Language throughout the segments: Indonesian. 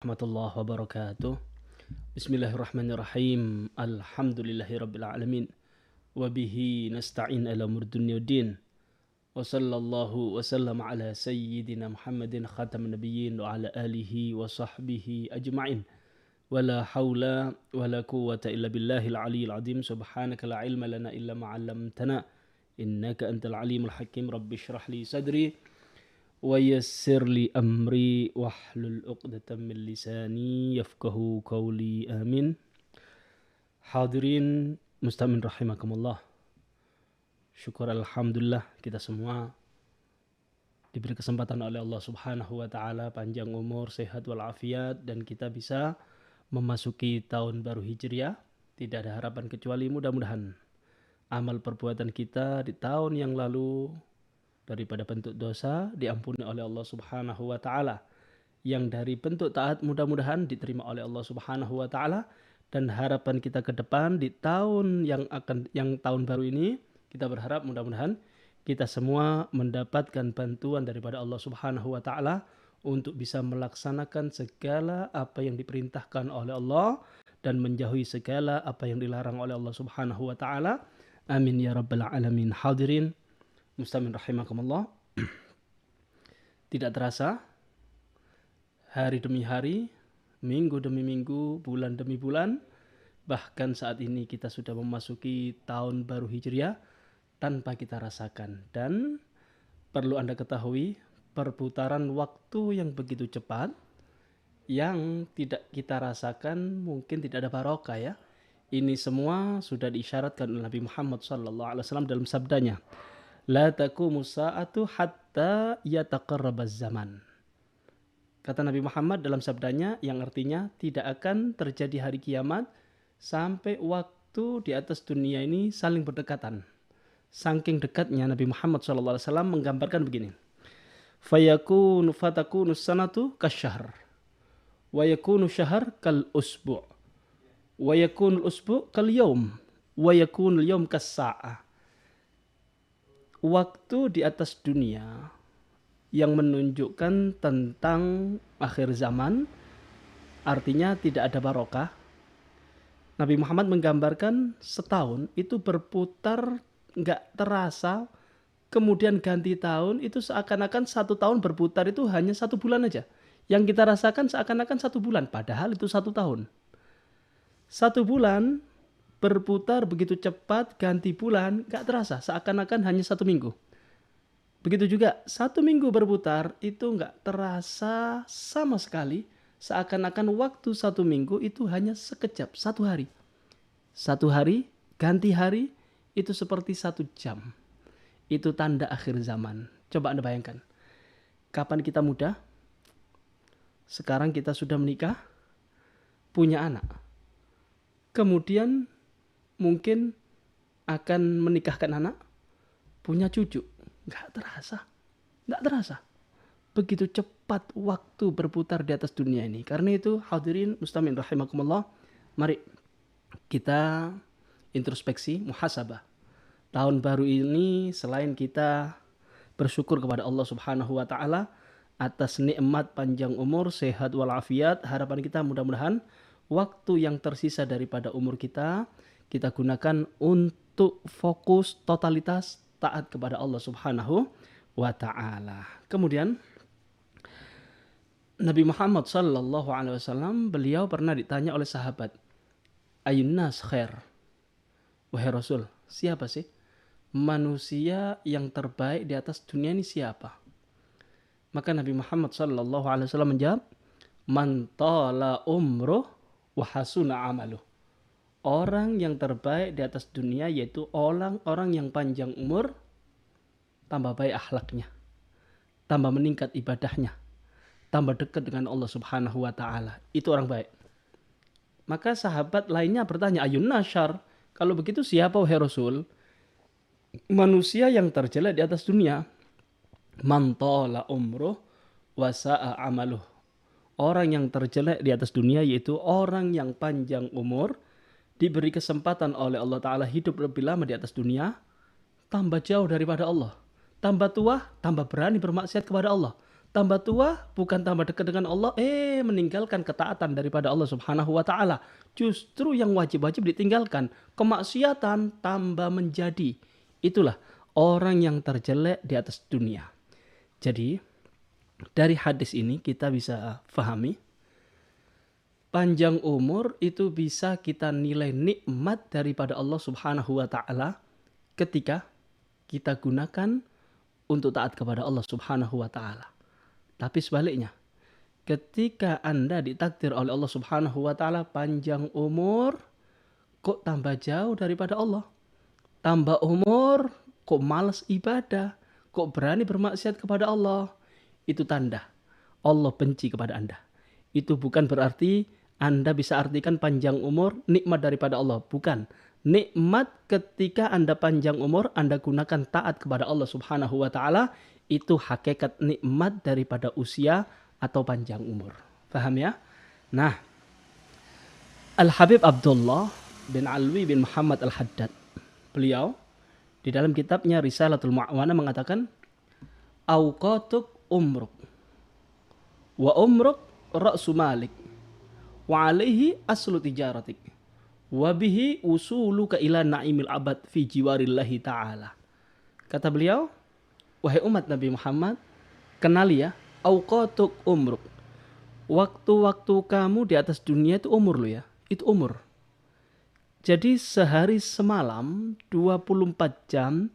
Warahmatullahi wabarakatuh. Bismillahirrahmanirrahim. Alhamdulillahirabbil alamin. Wa bihi nasta'in ala umur dunya waddin. Wa sallallahu wa sallam ala sayyidina Muhammadin khataman nabiyyin wa ala alihi wa sahbihi ajma'in. Wa la hawla wa la quwwata illa billahil aliyyil azim. Subhanaka la ilma lana illa ma 'allamtana. Innaka antal alimul hakim. Rabbi shrah li sadri wa yassir li amri wahlul 'uqdatam min lisani yafqahu qawli. Amin. Hadirin muslimin rahimakumullah. Syukur alhamdulillah kita semua diberi kesempatan oleh Allah Subhanahu wa taala panjang umur, sehat walafiat, dan kita bisa memasuki tahun baru Hijriah. Tidak ada harapan kecuali mudah-mudahan amal perbuatan kita di tahun yang lalu daripada bentuk dosa diampuni oleh Allah Subhanahu wa taala. Yang dari bentuk taat mudah-mudahan diterima oleh Allah Subhanahu wa taala, dan harapan kita ke depan di tahun yang tahun baru ini kita berharap mudah-mudahan kita semua mendapatkan bantuan daripada Allah Subhanahu wa taala untuk bisa melaksanakan segala apa yang diperintahkan oleh Allah dan menjauhi segala apa yang dilarang oleh Allah Subhanahu wa taala. Amin ya rabbal alamin. Hadirin muslimin rahimakumullah. Tidak terasa hari demi hari, minggu demi minggu, bulan demi bulan, bahkan saat ini kita sudah memasuki tahun baru Hijriah tanpa kita rasakan. Dan perlu Anda ketahui, perputaran waktu yang begitu cepat yang tidak kita rasakan mungkin tidak ada barokah ya. Ini semua sudah diisyaratkan oleh Nabi Muhammad SAW dalam sabdanya, la taqumu sa'atu hatta yataqarrabaz zaman. Kata Nabi Muhammad dalam sabdanya yang artinya tidak akan terjadi hari kiamat sampai waktu di atas dunia ini saling berdekatan. Saking dekatnya Nabi Muhammad SAW menggambarkan begini. Fatakunu sanatu kasyahr. Wa yakunu syahr kal usbu'. Wa yakunu usbu' kal yawm. Wa yakunu yawm kas sa'ah. Waktu di atas dunia yang menunjukkan tentang akhir zaman, artinya tidak ada barokah. Nabi Muhammad menggambarkan setahun itu berputar nggak terasa, kemudian ganti tahun itu seakan-akan satu tahun berputar itu hanya 1 bulan aja. Yang kita rasakan seakan-akan 1 bulan, padahal itu 1 tahun. 1 bulan berputar begitu cepat, ganti bulan gak terasa, seakan-akan hanya 1 minggu. Begitu juga 1 minggu berputar itu gak terasa sama sekali, seakan-akan waktu 1 minggu itu hanya sekejap, 1 hari. 1 hari ganti hari itu seperti 1 jam. Itu tanda akhir zaman. Coba Anda bayangkan, kapan kita muda, sekarang kita sudah menikah, punya anak, kemudian mungkin akan menikahkan anak, punya cucu. Nggak terasa. Begitu cepat waktu berputar di atas dunia ini. Karena itu hadirin muslimin rahimakumullah, mari kita introspeksi, muhasabah. Tahun baru ini selain kita bersyukur kepada Allah Subhanahu wa taala atas nikmat panjang umur, sehat walafiat, harapan kita mudah-mudahan waktu yang tersisa daripada umur kita gunakan untuk fokus totalitas taat kepada Allah Subhanahu wa taala. Kemudian Nabi Muhammad sallallahu alaihi wasallam beliau pernah ditanya oleh sahabat, "Ayun nas khair?" Wahai Rasul, siapa sih manusia yang terbaik di atas dunia ini siapa? Maka Nabi Muhammad sallallahu alaihi wasallam menjawab, "Man tala umruh wa hasuna amaluh." Orang yang terbaik di atas dunia yaitu orang yang panjang umur, tambah baik akhlaknya, tambah meningkat ibadahnya, tambah dekat dengan Allah Subhanahu wa taala. Itu orang baik. Maka sahabat lainnya bertanya, "Ayun nasyar?" Kalau begitu siapa wahai Rasul manusia yang terjelek di atas dunia? Man tala umruh wa sa'a amaluh. Orang yang terjelek di atas dunia yaitu orang yang panjang umur, diberi kesempatan oleh Allah Ta'ala hidup lebih lama di atas dunia, tambah jauh daripada Allah. Tambah tua, tambah berani bermaksiat kepada Allah. Tambah tua bukan tambah dekat dengan Allah, meninggalkan ketaatan daripada Allah Subhanahu wa taala. Justru yang wajib-wajib ditinggalkan, kemaksiatan tambah menjadi. Itulah orang yang terjelek di atas dunia. Jadi, dari hadis ini kita bisa pahami panjang umur itu bisa kita nilai nikmat daripada Allah Subhanahu wa taala ketika kita gunakan untuk taat kepada Allah Subhanahu wa taala. Tapi sebaliknya, ketika Anda ditakdir oleh Allah Subhanahu wa taala panjang umur, kok tambah jauh daripada Allah? Tambah umur, kok malas ibadah, kok berani bermaksiat kepada Allah? Itu tanda Allah benci kepada Anda. Itu bukan berarti Anda bisa artikan panjang umur nikmat daripada Allah. Bukan. Nikmat ketika Anda panjang umur, Anda gunakan taat kepada Allah Subhanahu wa taala, itu hakikat nikmat daripada usia atau panjang umur. Paham ya? Nah, Al-Habib Abdullah bin Alwi bin Muhammad Al-Haddad, beliau di dalam kitabnya Risalatul Mu'awana mengatakan, Awqatuk umruk wa umruk ra'su malik wa alaihi aslu tijaratik wa bihi usuluka ila na'imil abad fi jiwarillahi ta'ala. Kata beliau, wahai umat Nabi Muhammad, kenali ya, awqatuk umruk. Waktu-waktu kamu di atas dunia itu umur lo ya, itu umur. Jadi sehari semalam 24 jam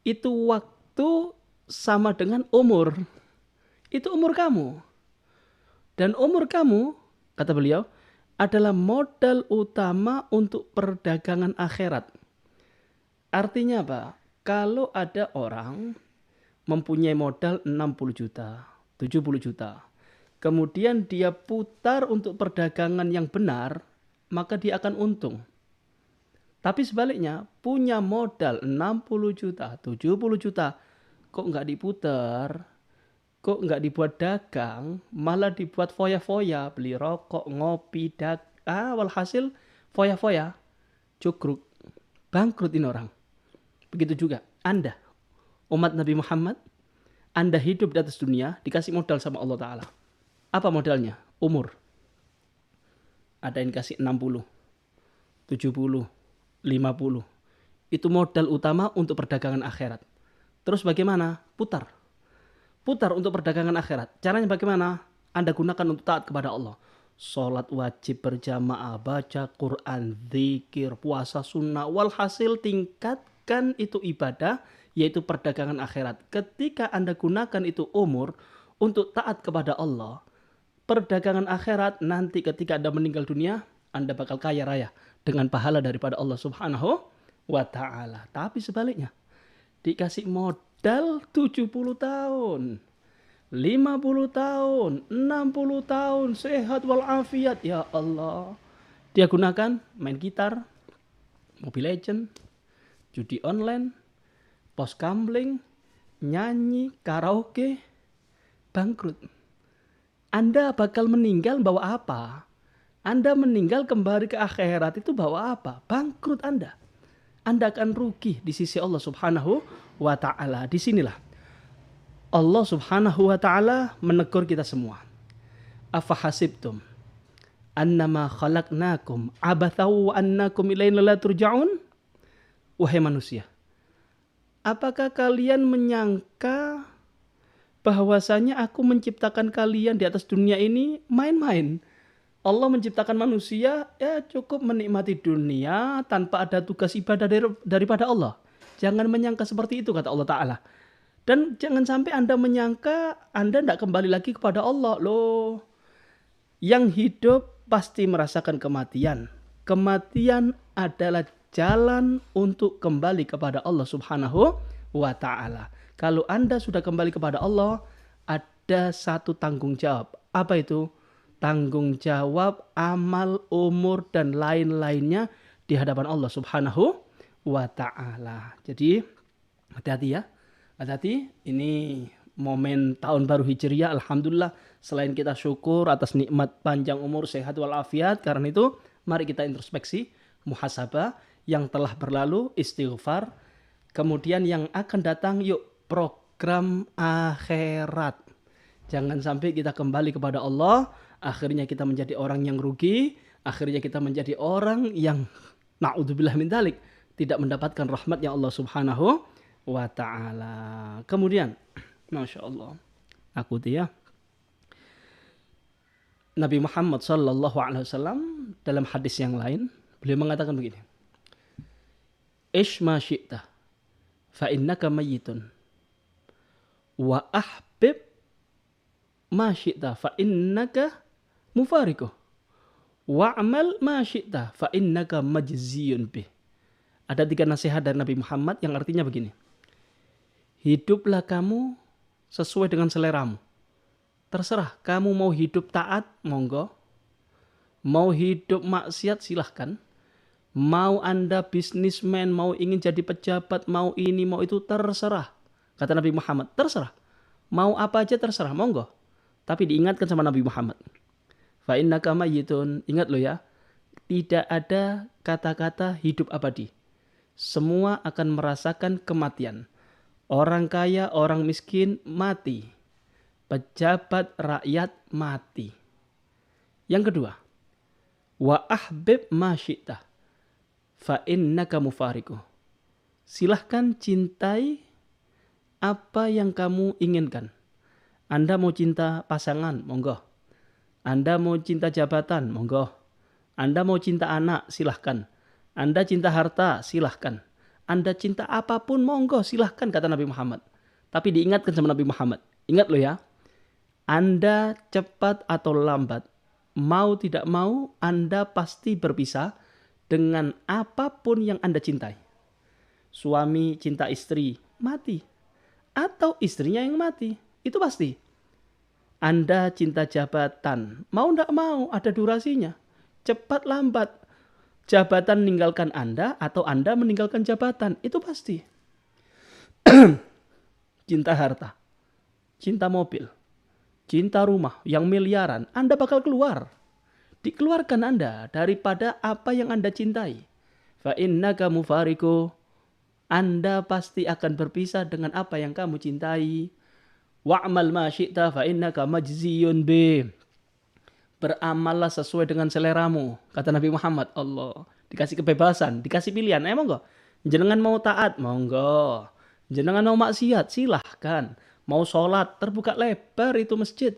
itu waktu sama dengan umur. Itu umur kamu. Dan umur kamu, kata beliau, adalah modal utama untuk perdagangan akhirat. Artinya apa? Kalau ada orang mempunyai modal 60 juta, 70 juta, kemudian dia putar untuk perdagangan yang benar, maka dia akan untung. Tapi sebaliknya, punya modal 60 juta, 70 juta, kok nggak diputar, kok nggak dibuat dagang, malah dibuat foya-foya, beli rokok, ngopi, walhasil foya-foya, cukruk, bangkrut ini orang. Begitu juga Anda, umat Nabi Muhammad, Anda hidup di atas dunia, dikasih modal sama Allah Ta'ala. Apa modalnya? Umur. Ada yang kasih 60, 70, 50. Itu modal utama untuk perdagangan akhirat. Terus bagaimana? Putar untuk perdagangan akhirat. Caranya bagaimana? Anda gunakan untuk taat kepada Allah. Sholat wajib berjamaah, baca Quran, zikir, puasa sunnah. Walhasil tingkatkan itu ibadah, yaitu perdagangan akhirat. Ketika Anda gunakan itu umur untuk taat kepada Allah, perdagangan akhirat nanti ketika Anda meninggal dunia, Anda bakal kaya raya dengan pahala daripada Allah Subhanahu wa ta'ala. Tapi sebaliknya, dikasih modal 70 tahun, 50 tahun, 60 tahun, sehat walafiat, ya Allah. Dia gunakan main gitar, Mobile Legend, judi online, pos gambling, nyanyi, karaoke, bangkrut. Anda bakal meninggal bawa apa? Anda meninggal kembali ke akhirat itu bawa apa? Bangkrut Anda. Anda akan rugi di sisi Allah Subhanahu wa ta'ala. Disinilah Allah Subhanahu wa ta'ala menegur kita semua. Afahasibtum annama khalaqnakum abathaw wa annakum ilaina la turja'un? Wahai manusia, apakah kalian menyangka bahwasanya aku menciptakan kalian di atas dunia ini main-main? Allah menciptakan manusia ya cukup menikmati dunia tanpa ada tugas ibadah daripada Allah. Jangan menyangka seperti itu, kata Allah Ta'ala. Dan jangan sampai Anda menyangka Anda tidak kembali lagi kepada Allah. Loh, yang hidup pasti merasakan kematian. Kematian adalah jalan untuk kembali kepada Allah Subhanahu wa Ta'ala. Kalau Anda sudah kembali kepada Allah, ada satu tanggung jawab. Apa itu? Tanggung jawab amal, umur, dan lain-lainnya di hadapan Allah Subhanahu wa ta'ala. Jadi hati-hati ya. Hati-hati, ini momen tahun baru Hijriah. Alhamdulillah, selain kita syukur atas nikmat panjang umur, sehat walafiat, karena itu mari kita introspeksi, muhasabah yang telah berlalu, istighfar. Kemudian yang akan datang, yuk program akhirat. Jangan sampai kita kembali kepada Allah, akhirnya kita menjadi orang yang rugi, akhirnya kita menjadi orang yang na'udzubillah min dzalik, tidak mendapatkan rahmatnya Allah Subhanahu wa taala. Kemudian, Masya Allah, aku ya, Nabi Muhammad sallallahu alaihi wasallam dalam hadis yang lain, beliau mengatakan begini. Ish ma syi'ta fa innaka mayyitun wa ahbib ma syi'ta fa innaka mufariquh wa'mal ma syi'ta fa innaka majziyun bih. Ada 3 nasihat dari Nabi Muhammad yang artinya begini. Hiduplah kamu sesuai dengan seleramu. Terserah kamu mau hidup taat, monggo. Mau hidup maksiat, silahkan. Mau Anda bisnismen, mau ingin jadi pejabat, mau ini, mau itu, terserah. Kata Nabi Muhammad, terserah. Mau apa aja terserah, monggo. Tapi diingatkan sama Nabi Muhammad. Fa innaka mayyitun. Ingat lo ya, tidak ada kata-kata hidup abadi. Semua akan merasakan kematian. Orang kaya, orang miskin, mati. Pejabat, rakyat, mati. Yang kedua, wa ahbib ma syi'ta fa innaka mufariquh. Silahkan cintai apa yang kamu inginkan. Anda mau cinta pasangan, monggo. Anda mau cinta jabatan, monggo. Anda mau cinta anak, silahkan. Anda cinta harta, silahkan. Anda cinta apapun, monggo, silahkan, kata Nabi Muhammad. Tapi diingatkan sama Nabi Muhammad. Ingat lo ya, Anda cepat atau lambat, mau tidak mau, Anda pasti berpisah dengan apapun yang Anda cintai. Suami cinta istri, mati. Atau istrinya yang mati, itu pasti. Anda cinta jabatan, mau tidak mau, ada durasinya. Cepat lambat, jabatan meninggalkan Anda atau Anda meninggalkan jabatan, itu pasti. Cinta harta, cinta mobil, cinta rumah yang miliaran, Anda bakal keluar. Dikeluarkan Anda daripada apa yang Anda cintai. Fa innaka mufariquh. Anda pasti akan berpisah dengan apa yang kamu cintai. Wa'mal ma syi'ta fa innaka majziyun bi. Beramallah sesuai dengan seleramu, kata Nabi Muhammad. Allah, dikasih kebebasan, dikasih pilihan. Monggo. Jenengan mau taat, monggo. Jenengan mau maksiat, silahkan. Mau sholat, terbuka lebar itu masjid.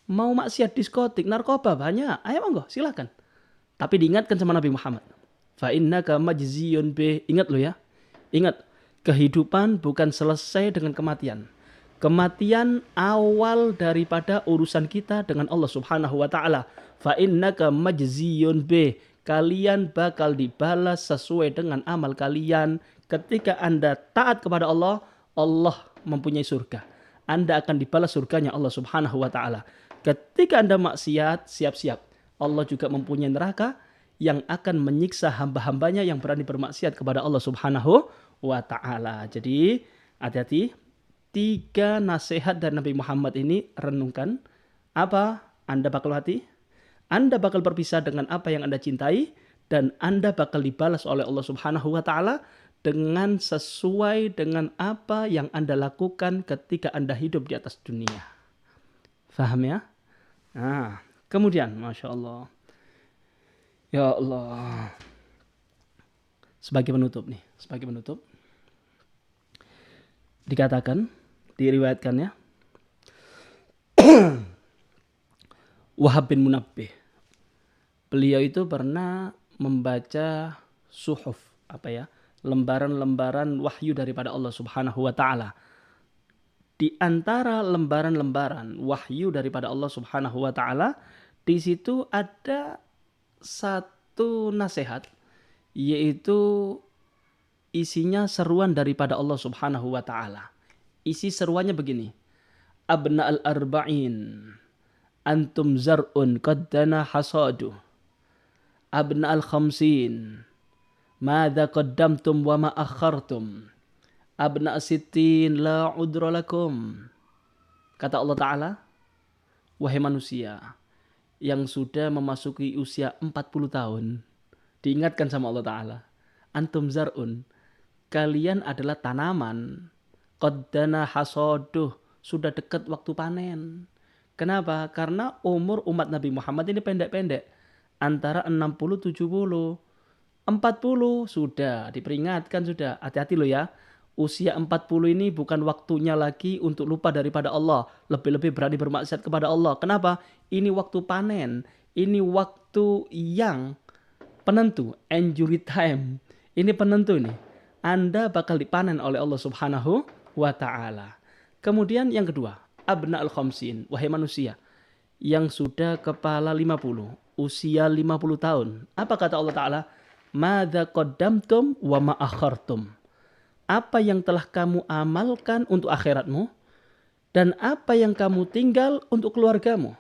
Mau maksiat diskotik, narkoba, banyak. Ayo monggo, silahkan. Tapi diingatkan sama Nabi Muhammad. Fa innaka majziyun bi. Ingat lo ya. Ingat, kehidupan bukan selesai dengan kematian. Kematian awal daripada urusan kita dengan Allah Subhanahu wa taala. Fa innaka majziyun bi. Kalian bakal dibalas sesuai dengan amal kalian. Ketika Anda taat kepada Allah, Allah mempunyai surga. Anda akan dibalas surganya Allah Subhanahu wa taala. Ketika Anda maksiat, siap-siap. Allah juga mempunyai neraka yang akan menyiksa hamba-hambanya yang berani bermaksiat kepada Allah Subhanahu wa ta'ala. Jadi hati-hati, 3 nasihat dari Nabi Muhammad ini renungkan. Apa Anda bakal hati? Anda bakal berpisah dengan apa yang Anda cintai, dan Anda bakal dibalas oleh Allah Subhanahu wa ta'ala dengan sesuai dengan apa yang Anda lakukan ketika Anda hidup di atas dunia. Faham ya? Nah, kemudian Masya Allah. Ya Allah. Sebagai penutup nih, dikatakan, diriwayatkan ya, Wahab bin Munabbih, beliau itu pernah membaca suhuf, lembaran-lembaran wahyu daripada Allah Subhanahu wa taala. Di antara lembaran-lembaran wahyu daripada Allah Subhanahu wa taala, di situ ada satu nasihat, yaitu isinya seruan daripada Allah Subhanahu wa taala. Isi seruannya begini. Abna al-arba'in antum zar'un qaddana hasadu. Abna al-khamsin madza qaddamtum wa ma akhartum. Abna as-sittin la udra lakum. Kata Allah taala, wahai manusia yang sudah memasuki usia 40 tahun, diingatkan sama Allah taala, antum zar'un, kalian adalah tanaman. Qaddana hasaduh, sudah dekat waktu panen. Kenapa? Karena umur umat Nabi Muhammad ini pendek-pendek. Antara 60, 70. 40 sudah diperingatkan sudah. Hati-hati loh ya. Usia 40 ini bukan waktunya lagi untuk lupa daripada Allah. Lebih-lebih berani bermaksiat kepada Allah. Kenapa? Ini waktu panen. Ini waktu yang penentu. Injury time. Ini penentu nih. Anda bakal dipanen oleh Allah Subhanahu wa ta'ala. Kemudian yang kedua. Abna'ul khamsin. Wahai manusia. Yang sudah kepala 50. Usia 50 tahun. Apa kata Allah Ta'ala? Madza qaddamtum wa ma akhartum. Apa yang telah kamu amalkan untuk akhiratmu dan apa yang kamu tinggal untuk keluargamu.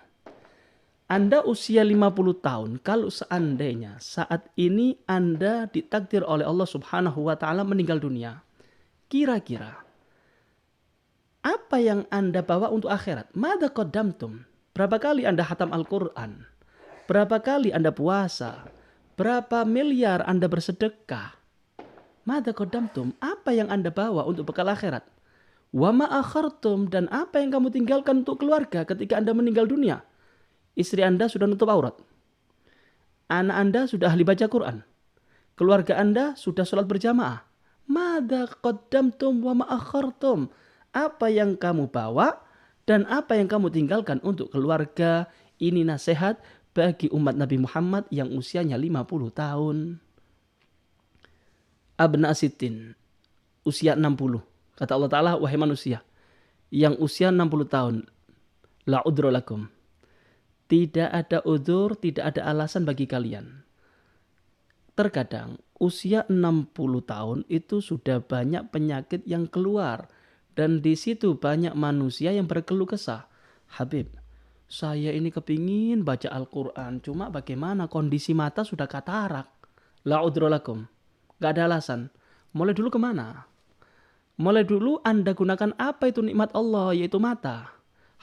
Anda usia 50 tahun, kalau seandainya saat ini Anda ditakdir oleh Allah Subhanahu wa taala meninggal dunia. Kira-kira apa yang Anda bawa untuk akhirat? Madza qaddamtum? Berapa kali Anda khatam Al-Qur'an? Berapa kali Anda puasa? Berapa miliar Anda bersedekah? Madza qaddamtum? Apa yang Anda bawa untuk bekal akhirat? Wa ma akhartum? Dan apa yang kamu tinggalkan untuk keluarga ketika Anda meninggal dunia? Istri Anda sudah nutup aurat. Anak Anda sudah ahli baca Quran. Keluarga Anda sudah sholat berjamaah. Madza qaddamtum wa ma akhartum? Apa yang kamu bawa dan apa yang kamu tinggalkan untuk keluarga? Ini nasihat bagi umat Nabi Muhammad yang usianya 50 tahun. Abna sitin, usia 60. Kata Allah Ta'ala, wahai manusia, yang usia 60 tahun, la udro lakum. Tidak ada udzur, tidak ada alasan bagi kalian. Terkadang usia 60 tahun itu sudah banyak penyakit yang keluar. Dan di situ banyak manusia yang berkeluh kesah. Habib, saya ini kepingin baca Al-Quran, cuma bagaimana kondisi mata sudah katarak. La udro lakum. Gak ada alasan. Mulai dulu kemana? Mulai dulu Anda gunakan apa itu nikmat Allah, yaitu mata.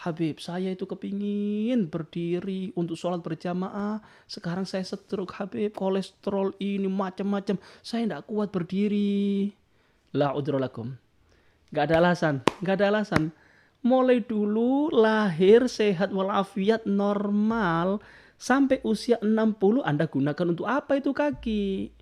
Habib, saya itu kepingin berdiri untuk sholat berjamaah. Sekarang saya stroke, Habib. Kolesterol ini macam-macam. Saya tidak kuat berdiri. La udrolakum. Gak ada alasan. Gak ada alasan. Mulai dulu lahir sehat walafiat normal. Sampai usia 60 Anda gunakan untuk apa itu kaki?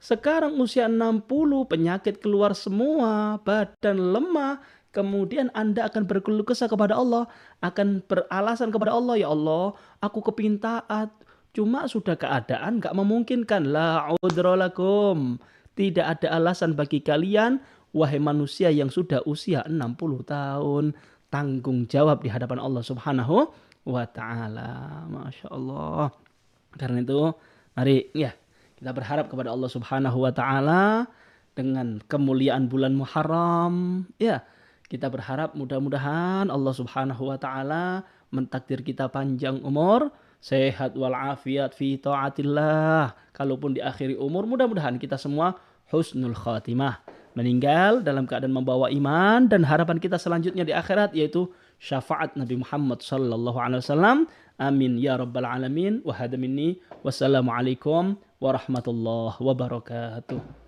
Sekarang usia 60 penyakit keluar semua, badan lemah, kemudian Anda akan berkeluh kesah kepada Allah, akan beralasan kepada Allah, ya Allah, aku kepingin taat, cuma sudah keadaan gak memungkinkan. La udrolakum. Tidak ada alasan bagi kalian, wahai manusia yang sudah usia 60 tahun, tanggung jawab di hadapan Allah Subhanahu wa ta'ala. Masya Allah. Karena itu, mari ya, kita berharap kepada Allah Subhanahu wa ta'ala dengan kemuliaan bulan Muharram. Ya, kita berharap mudah-mudahan Allah Subhanahu wa ta'ala mentakdir kita panjang umur, sehat walafiat fi taatillah. Kalaupun di akhiri umur, mudah-mudahan kita semua husnul khatimah. Meninggal dalam keadaan membawa iman, dan harapan kita selanjutnya di akhirat yaitu syafaat Nabi Muhammad sallallahu alaihi wasallam. Amin ya rabbal alamin. Wa hada minni. Wassalamualaikum warahmatullahi wabarakatuh.